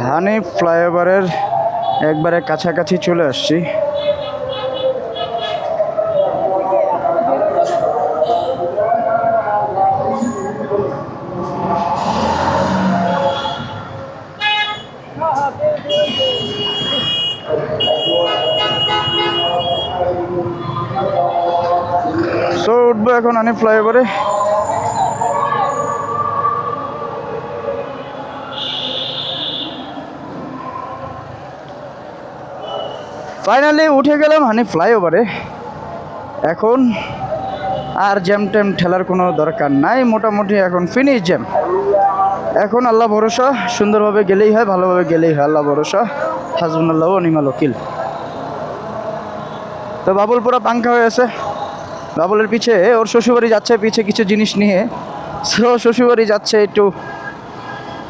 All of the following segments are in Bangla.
হানিফ ফ্লাইওভারের একবারে কাছাকাছি চলে আসছি। সো উঠবো এখন হানিফ ফ্লাইওভারে। ফাইনালি উঠে গেলাম হানিফ ফ্লাইওভারে। এখন আর জ্যাম ট্যাম ঠেলার কোনো দরকার নাই, মোটামুটি এখন ফিনিশ জ্যাম। এখন আল্লাহ ভরসা, সুন্দরভাবে গেলেই হয়, ভালোভাবে গেলেই হয়, আল্লাহ ভরসা, হাসবুনাল্লাহ ওয়া নি'মাল ওয়াকিল। তো বাবুল পুরো পাঙ্খা হয়ে আছে। বাবুলের পিছে ওর শ্বশুরবাড়ি যাচ্ছে, পিছে কিছু জিনিস নিয়ে। সো শ্বশুরবাড়ি যাচ্ছে, একটু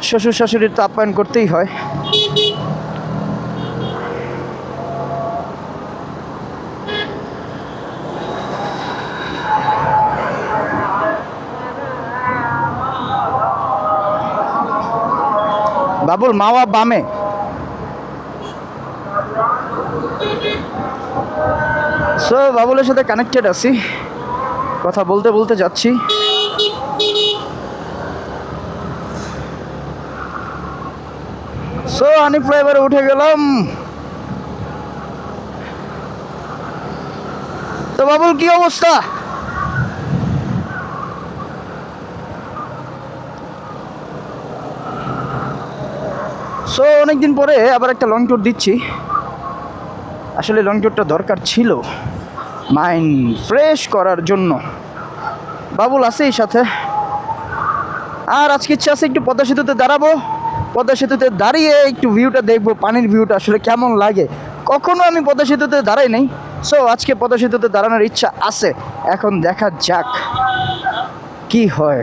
শ্বশুর শাশুড়ির তো আপ্যায়ন করতেই হয়। বাবুল মাওয়া বামে। সো বাবুলের সাথে কানেক্টেড আছি, কথা বলতে বলতে যাচ্ছি। সো হানিফ ফ্লাইওভারে উঠে গেলাম। তো বাবুল কি অবস্থা? সো অনেকদিন পরে আবার একটা লং ট্যুর দিচ্ছি। আসলে লং ট্যুরটা দরকার ছিল মাইন্ড ফ্রেশ করার জন্য। বাবুল আছে এই সাথে। আর আজকে ইচ্ছা আছে একটু পদ্মা সেতুতে দাঁড়াবো, পদ্মা সেতুতে দাঁড়িয়ে একটু ভিউটা দেখবো, পানির ভিউটা আসলে কেমন লাগে। কখনো আমি পদ্মা সেতুতে দাঁড়াই নাই, সো আজকে পদ্মা সেতুতে দাঁড়ানোর ইচ্ছা আছে। এখন দেখা যাক কি হয়।